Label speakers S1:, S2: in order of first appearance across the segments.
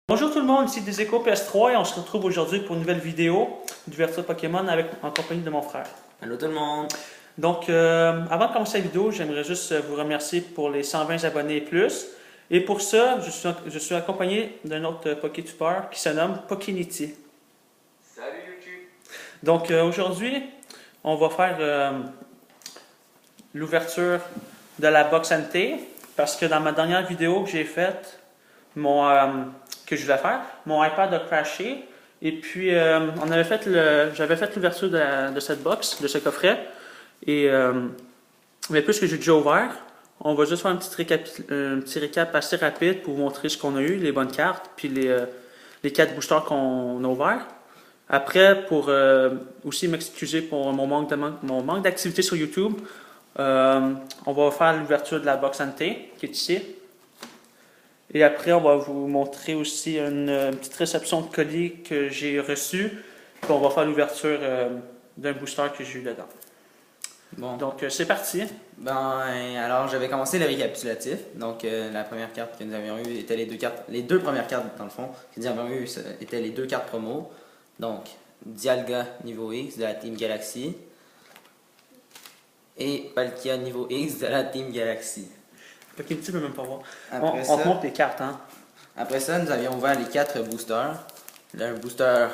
S1: Bonjour tout le monde, ici Deseco PS3 et on se retrouve aujourd'hui pour une nouvelle vidéo d'ouverture Pokémon en compagnie de mon frère.
S2: Allô tout le monde!
S1: Donc, avant de commencer la vidéo, j'aimerais juste vous remercier pour les 120 abonnés et plus. Et pour ça, je suis accompagné d'un autre Pokétuber qui se nomme Pokénity.
S2: Salut YouTube!
S1: Donc, aujourd'hui, on va faire l'ouverture de la box NT parce que dans ma dernière vidéo que j'ai faite, que je voulais faire, mon iPad a crashé et puis j'avais fait l'ouverture de cette box, de ce coffret et mais puisque j'ai déjà ouvert, on va juste faire un petit récap assez rapide pour vous montrer ce qu'on a eu, les bonnes cartes, puis les 4 boosters qu'on a ouverts. Après, pour aussi m'excuser pour mon manque d'activité sur YouTube, on va faire l'ouverture de la box NT qui est ici. Et après, on va vous montrer aussi une petite réception de colis que j'ai reçu. Puis on va faire l'ouverture d'un booster que j'ai eu dedans.
S2: Bon,
S1: Donc, c'est parti.
S2: alors j'avais commencé le récapitulatif. Donc, la première carte que nous avions eue était les deux premières cartes dans le fond que nous avions eues étaient les deux cartes promo. Donc, Dialga niveau X de la Team Galaxy et Palkia niveau X de la Team Galaxy.
S1: Ok, tu peux même pas voir.
S2: Après
S1: On te montre les cartes, hein.
S2: Après ça, nous avions ouvert les 4 boosters. Un booster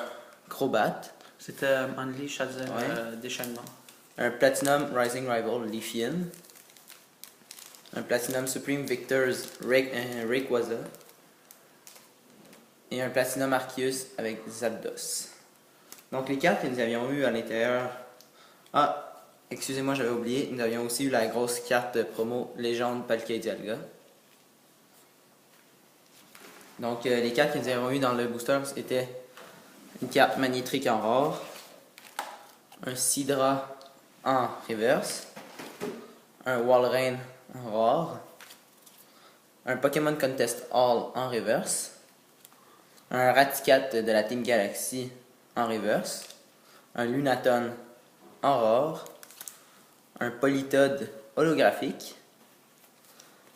S2: Crobat,
S1: C'était Unleash à dire
S2: Ouais.
S1: déchaînement.
S2: un Platinum Rising Rival Leafeon, un Platinum Supreme Victors Rayquaza et un Platinum Arceus avec Zapdos. Donc les cartes que nous avions eues à l'intérieur... Ah, excusez-moi, j'avais oublié, nous avions aussi eu la grosse carte promo Légende Palkia et Dialga. Donc les cartes que nous avions eues dans le booster étaient une carte Magnétrique en rare, un Sidra en reverse, un Walrein en rare, un Pokémon Contest All en reverse, un Raticat de la Team Galaxy en reverse, un Lunaton en rare, un Politoed holographique,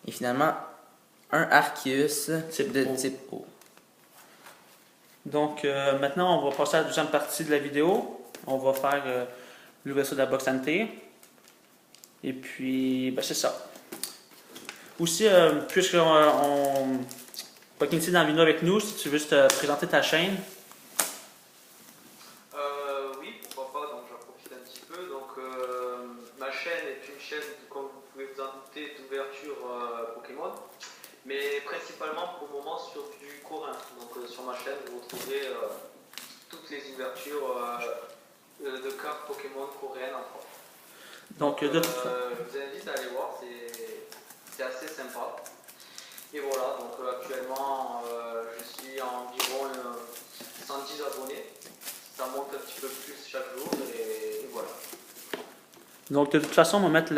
S2: et finalement un Arceus de type O.
S1: Donc, maintenant, on va passer à la deuxième partie de la vidéo. On va faire l'ouverture de la box NT. Et puis, ben, c'est ça. Aussi, puisque Pokénity est dans la vidéo avec nous, si tu veux te présenter ta chaîne.
S3: Oui, pourquoi pas, donc j'en profite un petit peu. Donc, ma chaîne est une chaîne, comme vous pouvez vous en douter, d'ouverture Pokémon, mais principalement pour le moment sur du coréen. Donc, sur ma chaîne, vous retrouverez toutes les ouvertures de cartes Pokémon coréennes en France.
S1: Donc,
S3: je vous invite à aller voir, c'est assez sympa. Et voilà, donc actuellement, je suis à environ 110 abonnés. Ça monte un petit peu plus chaque jour et voilà.
S1: Donc, de toute façon, on va mettre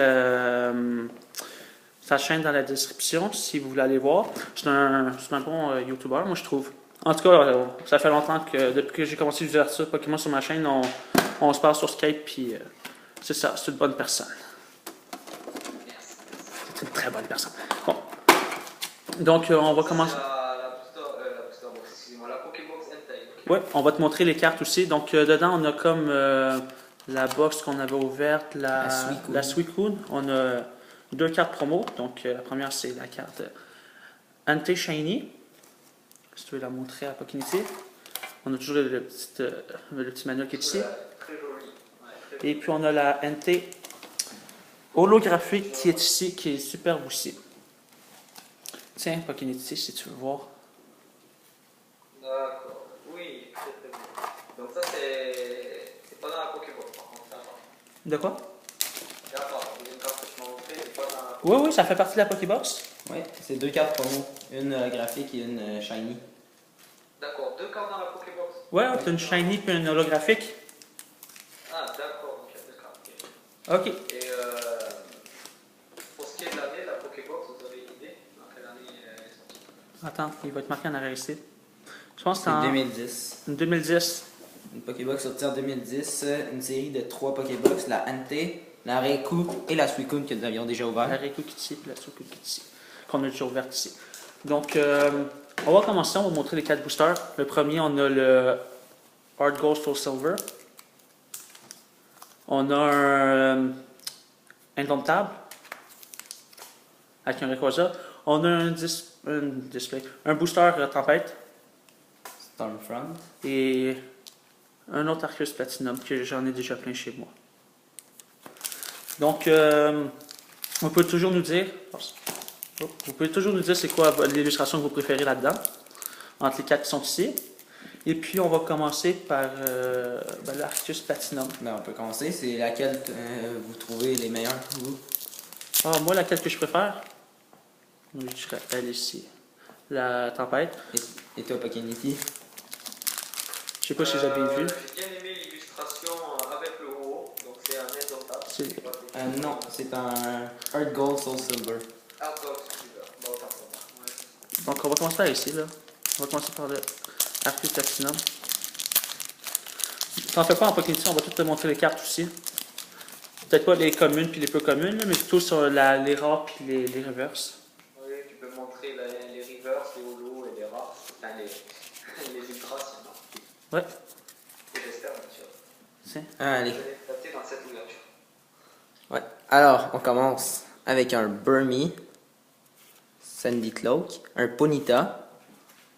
S1: sa chaîne dans la description si vous voulez aller voir. C'est un bon YouTuber, moi je trouve. En tout cas, ça fait longtemps que depuis que j'ai commencé l'ouverture Pokémon sur ma chaîne, on se parle sur Skype, puis c'est ça, c'est une bonne personne. C'est une très bonne personne. Bon. Donc, on va commencer.
S3: Excusez-moi, la Pokébox Entei.
S1: Oui, on va te montrer les cartes aussi. Donc, dedans, on a comme la box qu'on avait ouverte, la Suicune. On a 2 cartes promo. Donc, la première, c'est la carte Entei Shiny. Si tu veux la montrer à Pokénity. On a toujours le petit manuel qui est ici.
S3: Très joli. Ouais,
S1: Et puis, on a la Entei holographique qui est ici, qui est superbe aussi. Tiens, Pokénity, si tu veux voir.
S3: d'accord. Oui, très très bien. Donc ça c'est pas dans la Pokébox par contre, c'est à part.
S1: De quoi?
S3: C'est à part. Il y a une carte que tu m'as montrée, c'est pas dans la
S1: Oui, oui, ça fait partie de la Pokébox.
S2: Oui, c'est 2 cartes promo, une holographique et une shiny.
S3: D'accord, 2 cartes dans la Pokébox.
S1: Ouais, tu as une shiny puis une holographique.
S3: Ah d'accord, donc il y a 2 cartes. Ok.
S1: Ok.
S3: Et pour ce qui est de l'année de la Pokébox, vous avez une idée dans quelle année elle est sortie?
S1: Attends, il va être marqué en arrière ici. Je pense que c'est
S2: C'est
S1: en
S2: 2010.
S1: 2010.
S2: Une Pokébox sortie en 2010, une série de 3 Pokébox, la Entei, la Raikou et la Suicune que nous avions déjà
S1: La
S2: ouvert.
S1: Raikou qui est ici, puis la Suicune qui est ici. Qu'on a déjà ouverte ici. Donc, On va commencer, on va montrer les 4 boosters. Le premier, on a le Hard Gold Soul Silver. On a un Indomptable avec un Rayquaza. On a un booster Tempête
S2: Stormfront.
S1: et un autre Arceus Platinum que j'en ai déjà plein chez moi. Donc, on peut toujours nous dire, vous pouvez toujours nous dire c'est quoi l'illustration que vous préférez là-dedans, entre les 4 qui sont ici. Et puis, on va commencer par l'Arceus Platinum.
S2: Ben, on peut commencer. C'est laquelle vous trouvez les meilleures, vous?
S1: Ah, moi, laquelle que je préfère? Je dirais elle ici. La Tempête.
S2: Et toi, Pokénity?
S1: Je sais pas si vous avez vu.
S3: J'ai bien aimé l'illustration avec le haut, donc c'est un Indomptable.
S2: Non, c'est un Hard Gold Soul Silver.
S3: Ah, toi, celui-là. Bon, autant pour moi. Ouais.
S1: Donc, on va commencer par ici, là. On va commencer par le Arceus Platinum. T'en fais pas en Pokémon, on va tout te montrer les cartes aussi. Peut-être pas les communes puis les peu communes, là, mais plutôt sur les rares puis les reverses.
S3: Oui, tu peux montrer les reverse, les holos et les rares. Enfin, les ultras, sinon.
S1: Ouais,
S3: Et j'espère, bien sûr.
S1: c'est.
S2: Allez.
S3: Je vais tâter dans cette ouverture.
S2: Ouais. Alors, on commence avec un Burmy, Sandy Cloak, un Ponyta,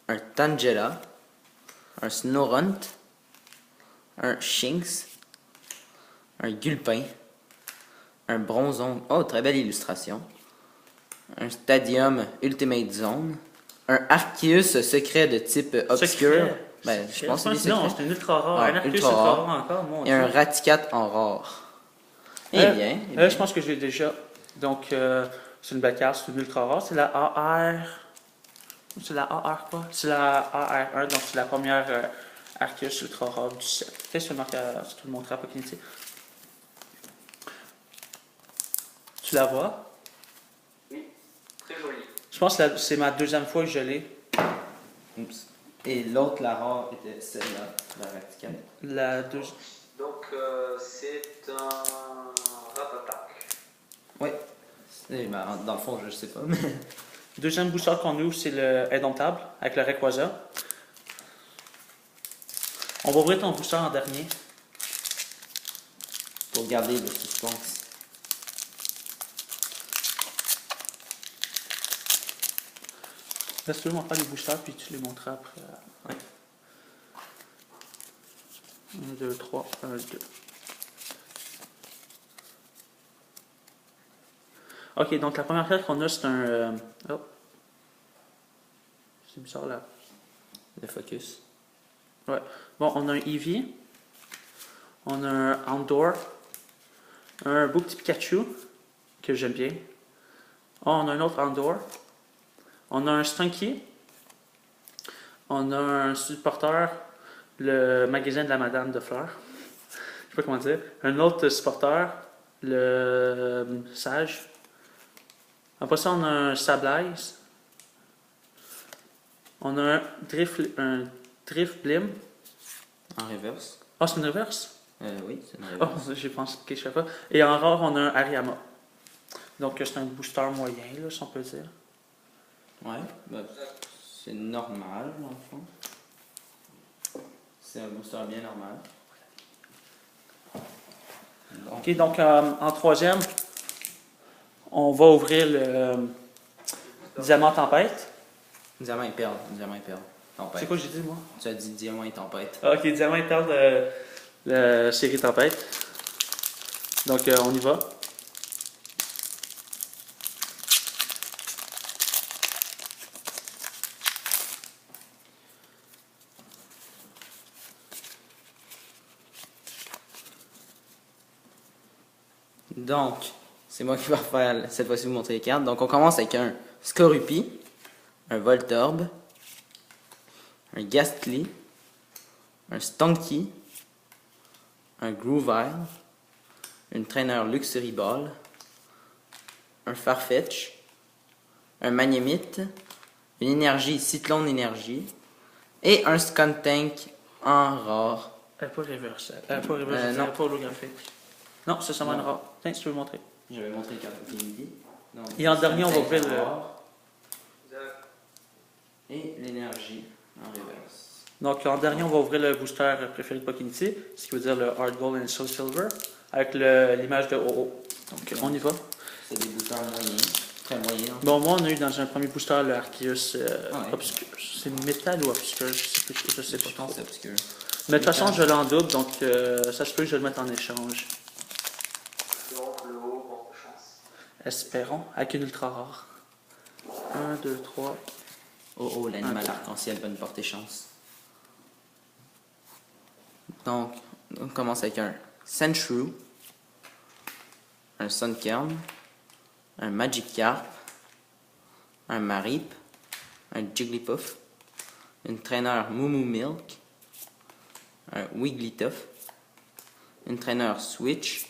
S2: un Tangela, un Snorunt, un Shinx, un Gulpin, un Bronzong, oh très belle illustration, un Stadium Ultimate Zone, un Arceus secret de type obscur,
S1: Secret.
S2: ben je pense que c'est des
S1: Non,
S2: secrets,
S1: c'est un ultra rare.
S2: Ah,
S1: Un Arceus
S2: ultra
S1: ultra
S2: rare.
S1: rare encore, mon
S2: et un
S1: Dieu.
S2: Raticat en rare. Eh bien, eh bien.
S1: Je pense que je l'ai déjà. Donc, c'est une belle carte, c'est une ultra rare. C'est la AR. C'est la AR quoi? C'est la AR1, donc c'est la première Arceus ultra rare du set. Peut-être que je te le montrer à Pokémon. Tu la vois?
S3: Oui, très joli.
S1: Je pense que c'est ma deuxième fois que je l'ai.
S2: Oups. Et l'autre, la rare, était celle-là, la Raticat.
S1: La deuxième.
S3: Donc, c'est un Rattatak.
S2: Oui. Ben, dans le fond, je sais pas, mais...
S1: Deuxième booster qu'on ouvre, c'est le Indomptable avec le Rayquaza. On va ouvrir ton booster en dernier.
S2: pour garder le suspense.
S1: Laisse-le m'en faire les boosters, puis tu les montreras après.
S2: Ouais.
S1: 1, 2, 3, 1, 2. Ok, donc la première carte qu'on a, c'est un... oh. C'est bizarre là.
S2: Le focus.
S1: Ouais. Bon, on a un Eevee. On a un Houndour. Un beau petit Pikachu, que j'aime bien. Oh, on a un autre Houndour. On a un Stunky. On a un supporter, le magasin de la Madame de Fleurs. Je sais pas comment dire. Un autre supporter, le Sage. Après ça, on a un Sableye. On a un Drift Blim.
S2: En reverse.
S1: Ah, c'est une reverse?
S2: Oui, c'est une
S1: Oh,
S2: reverse.
S1: j'ai pensé que je sais pas. Et en rare, on a un Ariama. Donc, c'est un booster moyen, là, si on peut dire.
S2: Ouais, ben, c'est normal, dans le fond. C'est un booster bien normal. Donc,
S1: Ok, donc en troisième, on va ouvrir le Diamant Tempête.
S2: diamant et perle. Diamant et perle. Tempête.
S1: C'est quoi j'ai dit, moi?
S2: Tu as dit diamant et tempête.
S1: Ah, ok, Diamant et Perle de la série Tempête. Donc, on y va.
S2: Donc, c'est moi qui vais faire cette fois-ci vous montrer les cartes. Donc, on commence avec un Skorupi, un Voltorb, un Gastly, un Stunky, un Groovile, une Trainer Luxury Ball, un Farfetch, un Magnemite, une énergie Cyclone Énergie et un Skuntank en rare.
S1: Pas reverse. Pas reverse,
S2: non.
S1: pas holographique. Non, c'est seulement une
S2: Non.
S1: rare. Tiens, si tu veux le montrer.
S2: Je vais montrer les cartes de Kennedy. Donc,
S1: Et en dernier, on va ouvrir le-
S2: rare. Et l'énergie en reverse.
S1: Donc en dernier, on va ouvrir le booster préféré de Pokénity, ce qui veut dire le Hard Gold and Soul Silver, avec l'image de OO. Donc on y va.
S2: C'est des boosters moyens, très moyens.
S1: Bon, moi, on a eu dans un premier booster le Arceus
S2: Ouais.
S1: Obscure. C'est métal ou obscur, je sais plus, je sais pas
S2: Je
S1: trop.
S2: pense que c'est obscur.
S1: Mais de toute façon, je l'ai en double, donc ça se peut que je le mette en échange.
S3: Donc le haut, bon chance.
S1: Espérons, avec une ultra rare. 1, 2, 3.
S2: Oh, l'animal arc-en-ciel, bonne portée chance. Donc, on commence avec un Sandshrew, un Sunkern, un Magikarp, un Marip, un Jigglypuff, une traîneur Moo Milk, un Wigglytuff, une traîneur Switch,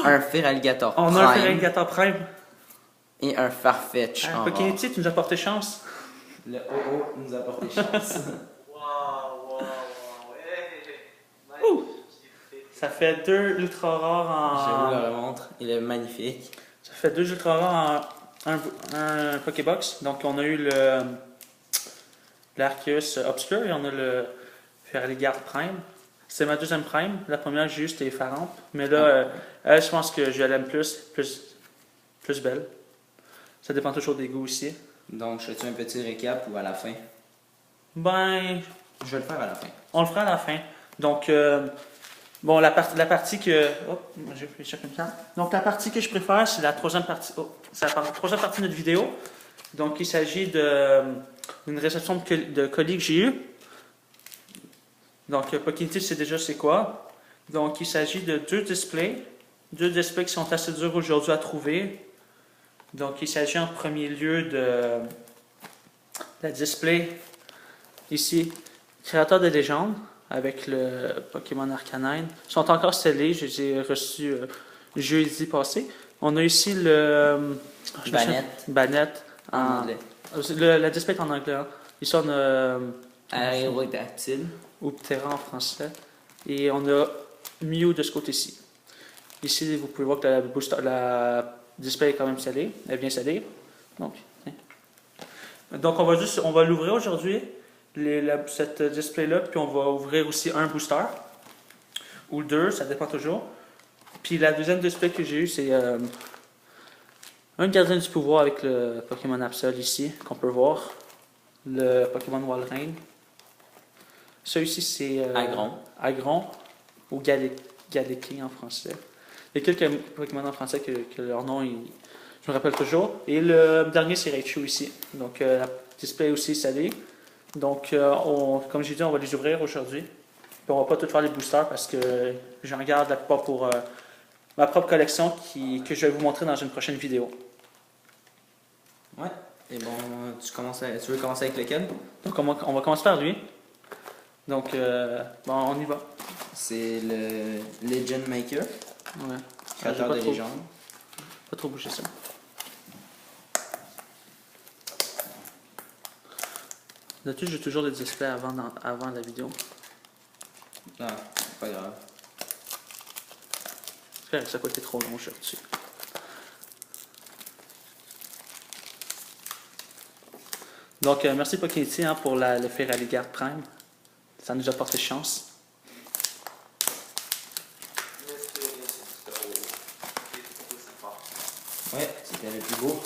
S2: un Feraligatr
S1: On a un
S2: Prime
S1: Feraligatr Prime.
S2: et un Farfetch en rare.
S1: Pokémon, tu nous as porté chance.
S2: Le OO nous a porté chance.
S3: Waouh,
S1: Ouh.
S3: magnifique.
S1: Ça fait 2 ultra rares
S2: Je vous
S1: en.
S2: le montre, il est magnifique.
S1: Ça fait 2 ultra rares en un Pokébox. Donc on a eu le l'Arceus Obscure et on a le Feraligatr Prime. C'est ma deuxième Prime. La première que j'ai eue c'était Faramp. Mais là, elle, je pense que je l'aime plus belle. Ça dépend toujours des goûts aussi.
S2: Donc, je fais un petit récap ou à la fin?
S1: Ben,
S2: Je vais le faire à la fin.
S1: on le fera à la fin. Donc, bon, la partie que. Oh, j'ai fait ça comme ça. Donc, la partie que je préfère, c'est la troisième partie. Oh, c'est la troisième partie de notre vidéo. Donc, il s'agit d'une réception de colis que j'ai eue. Donc, Pokémon, c'est déjà c'est quoi. Donc, il s'agit de deux displays. Deux displays qui sont assez durs aujourd'hui à trouver. Donc, il s'agit en premier lieu de la display ici, créateur de légende, avec le Pokémon Arcanine. Ils sont encore scellés, je les ai reçus jeudi passé. On a ici le Banette
S2: En anglais.
S1: La display est en anglais. Hein. Ici, on a
S2: Aérodactyle.
S1: ou Ptera en français. Et on a Mew de ce côté-ci. Ici, vous pouvez voir que la display est quand même scellée. Elle est bien scellée. Donc on va l'ouvrir aujourd'hui, cette display-là, puis on va ouvrir aussi un booster. Ou deux, ça dépend toujours. Puis la deuxième display que j'ai eu, c'est un gardien du pouvoir avec le Pokémon Absol ici, qu'on peut voir. Le Pokémon Walrein. Celui-ci, c'est Agron ou Galéki en français. Il y a quelques Pokémon en français que leur nom, je me rappelle toujours. Et le dernier, c'est Raichu ici. Donc, la display aussi est salée. Donc, comme j'ai dit, on va les ouvrir aujourd'hui. Puis on va pas tout faire les boosters parce que j'en garde la plupart pour ma propre collection que je vais vous montrer dans une prochaine vidéo.
S2: Ouais. Et bon, tu veux commencer avec lequel?
S1: Donc, on va commencer par lui. Donc, bon, on y va.
S2: C'est le Legend Maker,
S1: Ouais.
S2: créateur de légende.
S1: Pas trop bouger ça. Là-dessus, j'ai toujours le display avant la vidéo.
S2: Ah, pas grave.
S1: C'est correct, ça n'a pas été trop long, je suis dessus. Donc, merci Pokémon pour le Feraligatr Prime. Ça nous a porté chance.
S2: Ouais, c'était le plus beau.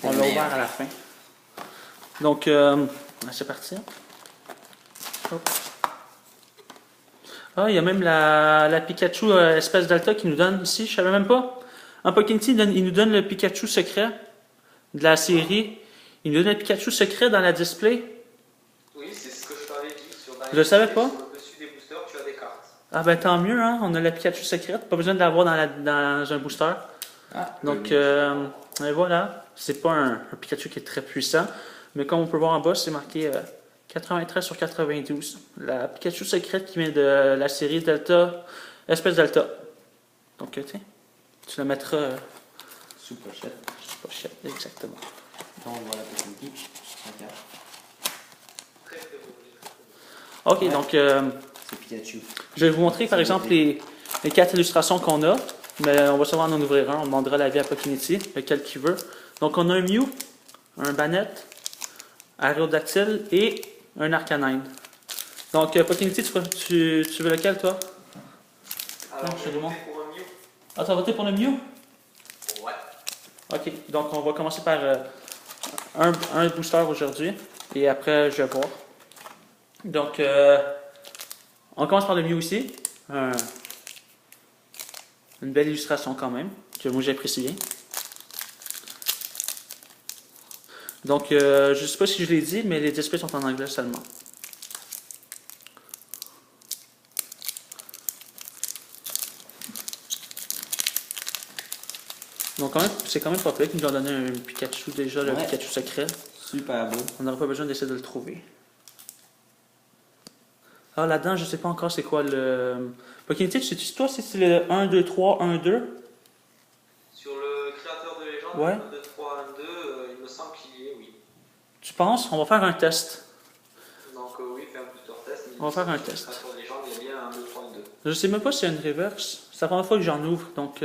S1: On l'a ouvert à la fin. Donc, c'est parti. Hop. Ah, il y a même la Pikachu espèce d'Alta qui nous donne ici, je savais même pas. En Pokémon, il nous donne le Pikachu secret de la série. Il nous donne le Pikachu secret dans la display.
S3: Oui, c'est ce que je t'avais dit.
S1: Je le savais pas.
S3: Sur le dessus des boosters, tu as des cartes.
S1: Ah ben tant mieux, hein? On a la Pikachu secrète, pas besoin de l'avoir dans un booster.
S2: Ah,
S1: Donc et voilà, c'est pas un Pikachu qui est très puissant, mais comme on peut voir en bas, c'est marqué 93 sur 92. La Pikachu secrète qui vient de la série Delta, espèce Delta. Donc tiens, tu la mettras
S2: sous pochette.
S1: pochette, exactement.
S2: Donc voilà pour une geek.
S3: Très très beau.
S1: Ok,
S2: Ouais.
S1: donc
S2: C'est Pikachu.
S1: je vais vous montrer par exemple les 4 illustrations qu'on a. Mais on va savoir en ouvrir un. On demandera l'avis à Pokémon, lequel qu'il veut. Donc on a un Mew, un Banette, Aérodactyle et un Arcanine. Donc, Pokénity, tu veux lequel, toi?
S3: Alors,
S1: je
S3: je vais
S1: demande.
S3: voter pour un Mew.
S1: Ah, tu vas voter pour le Mew?
S3: Ouais.
S1: Ok, donc on va commencer par un booster aujourd'hui. Et après, je vais voir. Donc, on commence par le Mew ici. Une belle illustration quand même, que moi j'apprécie bien. Donc, je ne sais pas si je l'ai dit, mais les displays sont en anglais seulement. Donc, c'est quand même pas pire qu'ils nous ont donné un Pikachu déjà, le
S2: Ouais.
S1: Pikachu secret.
S2: Super beau.
S1: On n'aurait pas besoin d'essayer de le trouver. Ah, là-dedans, je sais pas encore c'est quoi le. Pokénity, tu sais toi si c'est le 1, 2, 3, 1, 2?
S3: Sur le créateur de légende,
S1: Ouais.
S3: 1, 2, 3, 1, 2, il me semble qu'il y est, oui.
S1: Tu penses? On va faire un test.
S3: Donc oui, fais un booster test.
S1: On va faire un test.
S3: Le créateur de légende, il y a bien 1, 2, 3, 1, 2.
S1: Je sais même pas s'il y a une reverse. C'est la première fois que j'en ouvre, donc.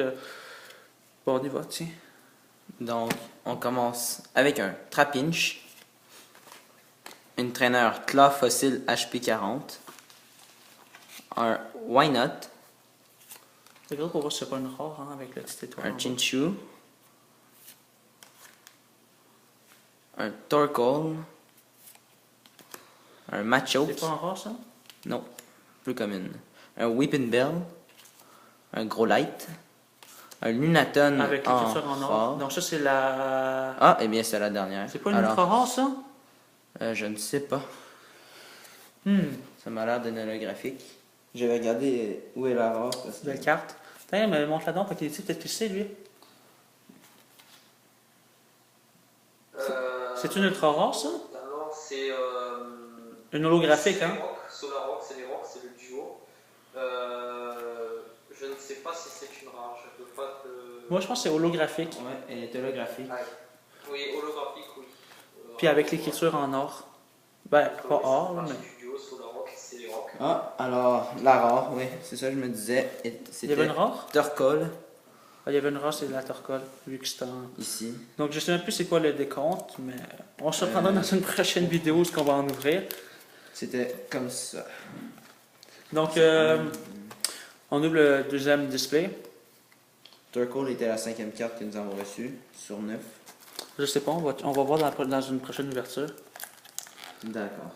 S1: Bon, on y va, tiens.
S2: Donc, on commence avec un Trapinch, une traîneur Claw Fossile HP 40, un Wynot,
S1: C'est vrai qu'on voit que c'est pas une rare hein, avec la petite étoile.
S2: un Chinchou, un Torkoal, un Machop,
S1: C'est pas un rare ça?
S2: non, plus commune, un Weepinbell, un Growlithe, un Lunaton
S1: Avec
S2: en
S1: l'écriture en or.
S2: or.
S1: Donc ça c'est la.
S2: Ah, eh bien c'est la dernière.
S1: C'est pas une
S2: Alors,
S1: ultra rare ça?
S2: je ne sais pas.
S1: Hmm.
S2: Ça m'a l'air d'un holographique. Je vais regarder où est la rare. Parce que...
S1: Belle carte. Tiens, mais montre-la donc, Pokénity, peut-être que c'est lui. C'est une ultra rare ça?
S3: Alors, c'est.
S1: Une holographique, hein?
S3: Solarrock, c'est les rocks, c'est le duo. Je ne sais pas si c'est une rare, je peux pas te.
S1: Moi je pense que c'est holographique.
S2: Ouais, elle est holographique.
S3: Ah, oui, holographique, oui.
S1: Puis avec l'écriture en or. Ben, pas or,
S3: mais.
S1: mais.
S3: Du duo, Solarrock, c'est les rocks.
S2: Ah, alors, la rare, oui, c'est ça que je me disais.
S1: Il y avait
S2: C'était
S1: une rare?
S2: Torkoal,
S1: Ah, il y avait une rare, c'est de la Torkoal, vu que c'est un.
S2: ici.
S1: Donc je sais même plus c'est quoi le décompte, mais on se reprendra dans une prochaine vidéo ce qu'on va en ouvrir.
S2: C'était comme ça.
S1: Donc on ouvre le deuxième display.
S2: Torkoal était la 5e carte que nous avons reçue, sur 9.
S1: Je sais pas, on va voir dans une prochaine ouverture.
S2: D'accord.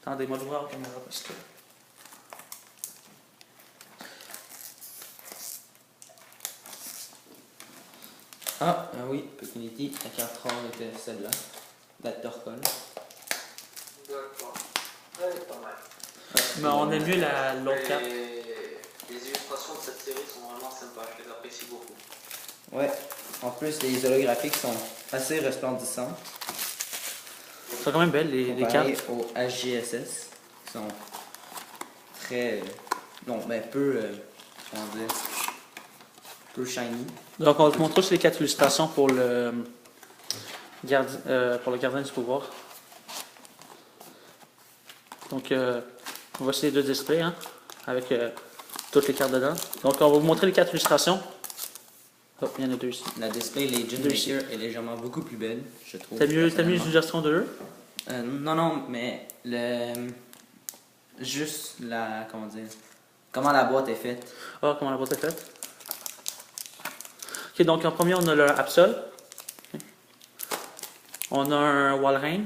S1: Attendez-moi d'ouvrir la caméra parce que.
S2: Ah, oui, Pokénity, la carte rare était celle-là, la Torkoal.
S3: D'accord. Elle est pas mal.
S1: Mais on aime mieux l'autre carte.
S3: Les illustrations de cette série sont vraiment sympas, je les apprécie beaucoup.
S2: Ouais, en plus, les holographiques sont assez resplendissants.
S1: Elles sont quand même belles les
S2: Comparé
S1: cartes.
S2: aux HGSS, qui sont très. non, mais peu. Comment dire. Peu shiny.
S1: Donc on va te montrer aussi les 4 illustrations pour le gardien du pouvoir. Donc on va essayer les 2 displays hein, avec toutes les cartes dedans. Donc on va vous montrer les 4 illustrations. Oh, il y en a 2 ici.
S2: La Display Legend
S1: Deux ici.
S2: Maker est légèrement beaucoup plus belle, je trouve.
S1: T'as mieux
S2: personnellement.
S1: l'utilisation de eux?
S2: Non, non, mais le. Juste la. Comment dire. Comment la boîte est faite.
S1: Ah, comment la boîte est faite? Ok, donc en premier on a le Absol. Ok. On a un Walrein.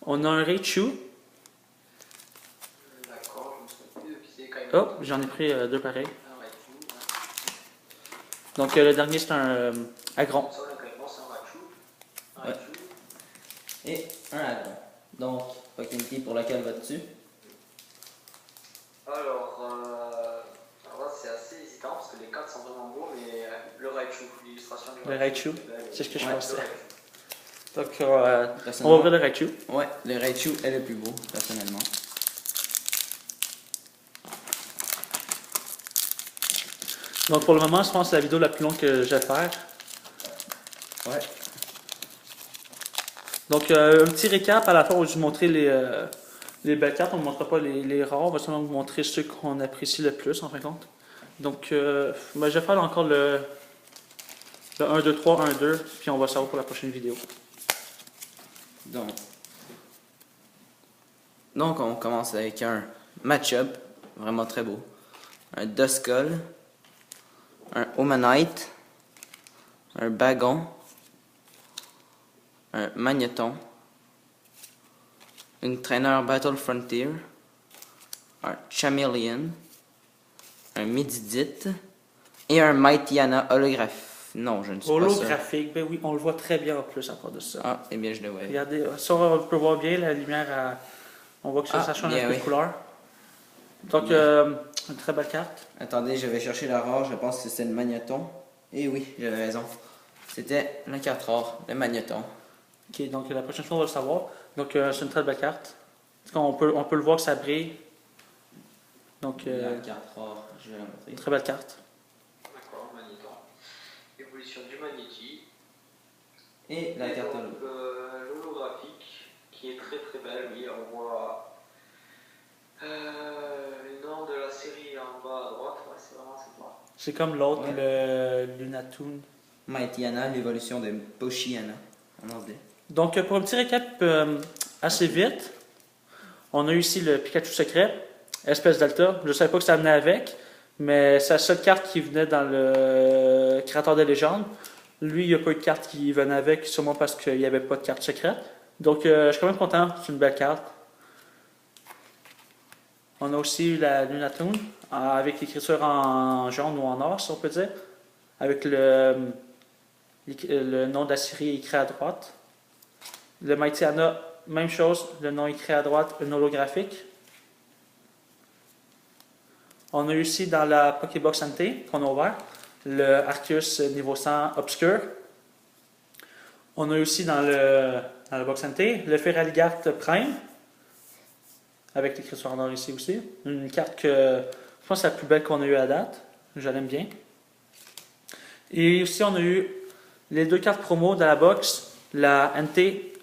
S1: On a un Raichu.
S3: D'accord, je me souviens plus de qui c'est quand même.
S1: Oh, j'en ai pris 2 pareils.
S3: Un Raichu.
S1: Donc le dernier c'est un Agron.
S3: Ça, donc, c'est un Raichu. Un
S2: Ouais.
S3: Raichu.
S2: Et un Agron. Donc, Pokémon pour lequel vas-tu?
S3: Alors là, c'est assez hésitant parce que les cartes sont vraiment beaux, mais le Raichu, l'illustration du
S1: Le Raichu,
S3: est belle.
S1: c'est ce que je
S3: Ouais,
S1: pensais.
S3: le Raichu.
S1: Donc on va
S2: Personnellement,
S1: ouvrir le Raichu.
S2: ouais, le Raichu est le plus beau, personnellement.
S1: Donc pour le moment, je pense que c'est la vidéo la plus longue que je vais faire.
S2: Ouais.
S1: Donc un petit récap à la fin, on va vous montrer les belles cartes, on ne montrera pas les rares, on va seulement vous montrer ceux qu'on apprécie le plus en fin de compte. Donc ben, je vais faire encore Le 1, 2, 3, 1, 2, puis on va savoir pour la prochaine vidéo.
S2: Donc on commence avec un match-up, vraiment très beau. Un Duskull, un Omanite, un Bagon, un Magneton, une Trainer Battle Frontier, un Chameleon, un Medidit et un Mightyena holographique. Non, je ne suis pas sûr.
S1: Holographique, ben oui, on le voit très bien en plus à part de ça.
S2: Ah, eh bien je le vois.
S1: Regardez, ça on peut voir bien la lumière, on voit que ça,
S2: Ah,
S1: ça change
S2: bien
S1: un peu
S2: oui.
S1: de couleur. Donc,
S2: Bien.
S1: une très belle carte.
S2: Attendez, je vais chercher la rare, je pense que c'était le Magneton. Et oui, j'avais raison. C'était la carte rare, le Magneton.
S1: Ok, donc la prochaine fois on va le savoir. Donc, c'est une très belle carte. On peut le voir que ça brille. Donc,
S2: La carte rare, je vais la
S1: une
S2: montrer.
S1: très belle carte.
S3: D'accord, Magnéton. Évolution du Magnéti.
S2: Et la
S3: Et
S2: carte
S3: donc,
S2: holo.
S3: l'holographique, qui est très très belle, oui, on voit le nom de la série en bas à droite, ouais, c'est vraiment sympa.
S1: C'est comme l'autre,
S2: Ouais.
S1: le Lunatoon.
S2: Mightyena, l'évolution de Pochiana en anglais.
S1: Donc, pour un petit récap assez vite, on a eu ici le Pikachu secret, espèce Delta. Je ne savais pas que ça venait avec, mais c'est la seule carte qui venait dans le créateur des légendes. Lui, il n'y a pas eu de carte qui venait avec, sûrement parce qu'il n'y avait pas de carte secrète. Donc, je suis quand même content, c'est une belle carte. On a aussi eu la Lunatoon, avec l'écriture en jaune ou en or, si on peut dire, avec le nom de la série écrit à droite. Le Mightyena, même chose, le nom écrit à droite, un holographique. On a eu aussi dans la Pokébox NT qu'on a ouvert, le Arceus niveau 100 Obscure. On a eu aussi dans la box NT le Feraligatr Prime, avec l'écriture en or ici aussi. Une carte que je pense c'est la plus belle qu'on a eue à date. Je l'aime bien. Et aussi, on a eu les deux cartes promo de la box, la NT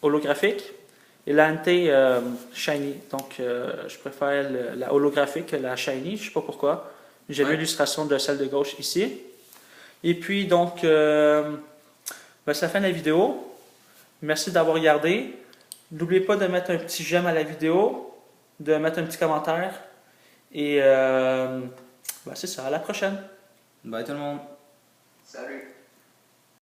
S1: holographique et la NT shiny. Donc, je préfère la holographique que la shiny, je ne sais pas pourquoi. J'ai mis l'illustration de celle de gauche ici. Et puis, donc, c'est la fin de la vidéo. Merci d'avoir regardé. N'oubliez pas de mettre un petit j'aime à la vidéo, de mettre un petit commentaire. Et c'est ça, à la prochaine.
S2: Bye tout le monde.
S3: Salut!